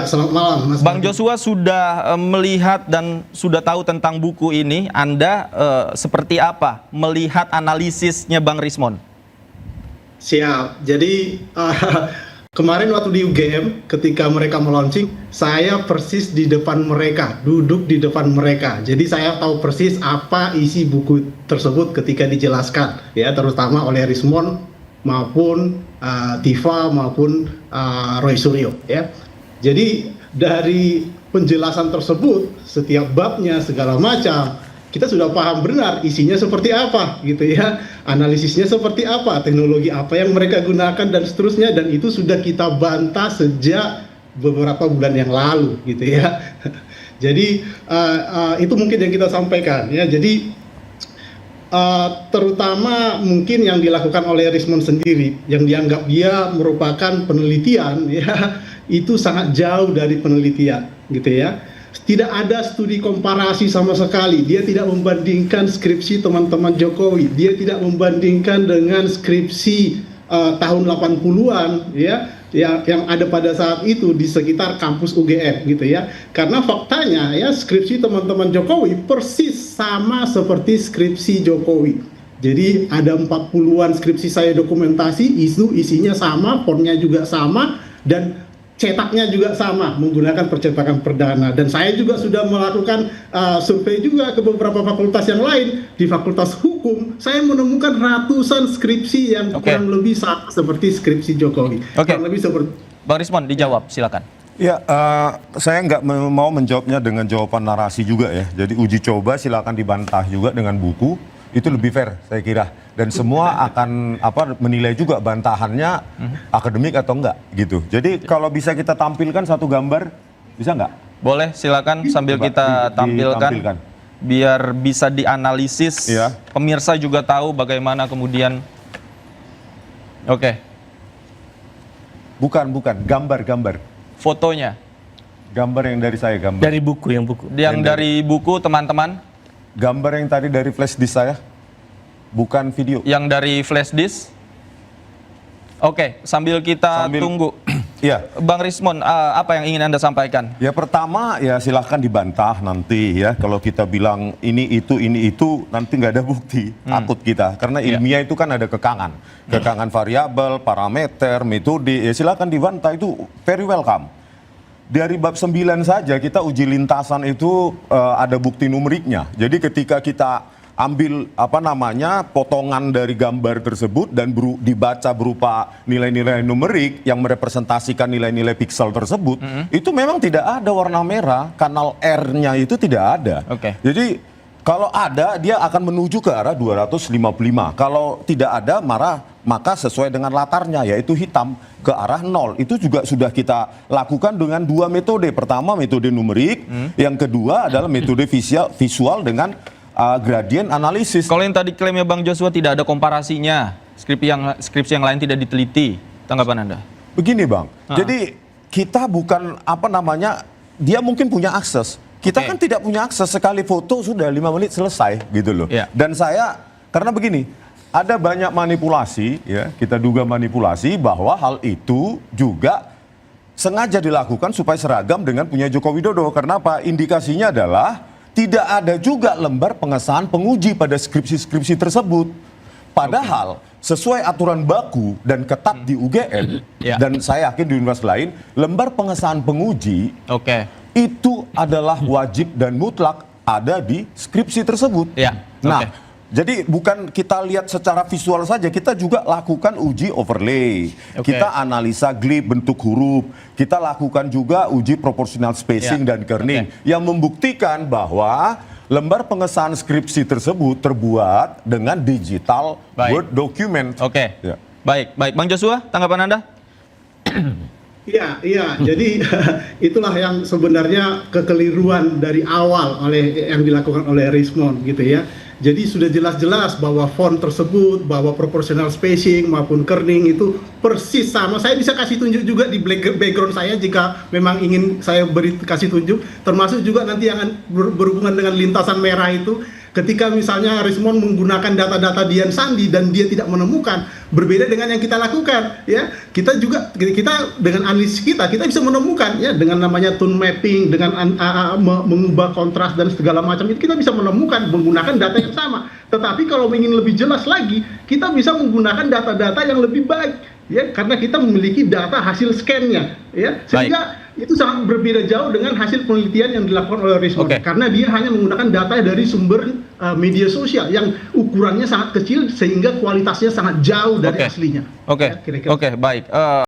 selamat malam Mas Bang Budi. Joshua sudah melihat dan sudah tahu tentang buku ini. Anda seperti apa melihat analisisnya Bang Rismond? Siap. Jadi kemarin waktu di UGM ketika mereka meluncing, saya persis di depan mereka, duduk di depan mereka. Jadi saya tahu persis apa isi buku tersebut ketika dijelaskan, ya, terutama oleh Rismond maupun Tifa maupun Roy Suryo, ya. Jadi dari penjelasan tersebut, setiap babnya segala macam, kita sudah paham benar isinya seperti apa, gitu ya, analisisnya seperti apa, teknologi apa yang mereka gunakan dan seterusnya, dan itu sudah kita bantah sejak beberapa bulan yang lalu, gitu ya. Jadi itu mungkin yang kita sampaikan, ya. Jadi terutama mungkin yang dilakukan oleh Rismond sendiri, yang dianggap dia merupakan penelitian, ya, itu sangat jauh dari penelitian, gitu ya. Tidak ada studi komparasi sama sekali. Dia tidak membandingkan skripsi teman-teman Jokowi. Dia tidak membandingkan dengan skripsi tahun 80-an, ya, yang ada pada saat itu di sekitar kampus UGM, gitu ya. Karena faktanya, ya, skripsi teman-teman Jokowi persis sama seperti skripsi Jokowi. Jadi ada 40-an skripsi saya dokumentasi, isinya sama, fontnya juga sama, dan cetaknya juga sama, menggunakan percetakan perdana. Dan saya juga sudah melakukan survei juga ke beberapa fakultas yang lain. Di Fakultas Hukum, saya menemukan ratusan skripsi yang kurang lebih sama seperti skripsi Jokowi. Kurang lebih seperti. Bang Rismond, dijawab, silakan. Ya, saya nggak mau menjawabnya dengan jawaban narasi juga, ya. Jadi uji coba silakan dibantah juga dengan buku. Itu lebih fair, saya kira. Dan semua akan menilai juga bantahannya akademik atau enggak, gitu. Jadi kalau bisa kita tampilkan satu gambar, bisa nggak? Boleh, silakan sambil kita tampilkan, biar bisa dianalisis. Ya. Pemirsa juga tahu bagaimana kemudian. Bukan, gambar. Fotonya. Gambar yang dari saya, gambar. Dari buku, Yang dari buku, teman-teman. Gambar yang tadi dari flash disk saya, bukan video. Yang dari flash disk. Sambil kita tunggu. Ya. Bang Rismond, apa yang ingin Anda sampaikan? Ya, pertama, ya silahkan dibantah nanti, ya. Kalau kita bilang ini itu, nanti nggak ada bukti. Takut kita. Karena ilmiah itu kan ada kekangan. Kekangan variabel, parameter, metode. Ya silahkan dibantah, itu very welcome. Dari bab 9 saja kita uji lintasan itu ada bukti numeriknya. Jadi ketika kita ambil potongan dari gambar tersebut dan dibaca berupa nilai-nilai numerik yang merepresentasikan nilai-nilai piksel tersebut, itu memang tidak ada warna merah, kanal R-nya itu tidak ada. Jadi kalau ada, dia akan menuju ke arah 255. Kalau tidak ada, maka sesuai dengan latarnya, yaitu hitam, ke arah 0. Itu juga sudah kita lakukan dengan dua metode. Pertama, metode numerik. Yang kedua adalah metode visual dengan gradient analisis. Kalau yang tadi klaimnya Bang Joshua tidak ada komparasinya, skripsi yang lain tidak diteliti, tanggapan Anda? Begini, Bang. Jadi kita bukan dia mungkin punya akses. Kita kan tidak punya akses, sekali foto sudah 5 menit selesai, gitu loh. Dan saya, karena begini, ada banyak manipulasi, ya, kita duga manipulasi bahwa hal itu juga sengaja dilakukan supaya seragam dengan punya Joko Widodo. Karena apa? Indikasinya adalah tidak ada juga lembar pengesahan penguji pada skripsi-skripsi tersebut. Padahal sesuai aturan baku dan ketat di UGM, dan saya yakin di universitas lain, lembar pengesahan penguji itu adalah wajib dan mutlak ada di skripsi tersebut. Jadi bukan kita lihat secara visual saja, kita juga lakukan uji overlay. Kita analisa glib bentuk huruf, kita lakukan juga uji proportional spacing dan kerning yang membuktikan bahwa lembar pengesahan skripsi tersebut terbuat dengan digital Word document. Baik. Bang Joshua, tanggapan Anda? Iya. Jadi itulah yang sebenarnya kekeliruan dari awal yang dilakukan oleh Rismond, gitu ya. Jadi sudah jelas-jelas bahwa font tersebut, bahwa proportional spacing maupun kerning itu persis sama. Saya bisa kasih tunjuk juga di background saya jika memang ingin saya kasih tunjuk. Termasuk juga nanti yang berhubungan dengan lintasan merah itu. ketika misalnya Rismond menggunakan data-data Dian Sandi dan dia tidak menemukan, berbeda dengan yang kita lakukan, ya. Kita dengan analisis kita bisa menemukan, ya, dengan namanya tone mapping, dengan mengubah kontras dan segala macam itu kita bisa menemukan menggunakan data yang sama. Tetapi kalau ingin lebih jelas lagi, kita bisa menggunakan data-data yang lebih baik, ya, karena kita memiliki data hasil scan-nya, ya, sehingga itu sangat berbeda jauh dengan hasil penelitian yang dilakukan oleh Rismond, karena dia hanya menggunakan data dari sumber media sosial yang ukurannya sangat kecil sehingga kualitasnya sangat jauh dari aslinya. Oke, baik.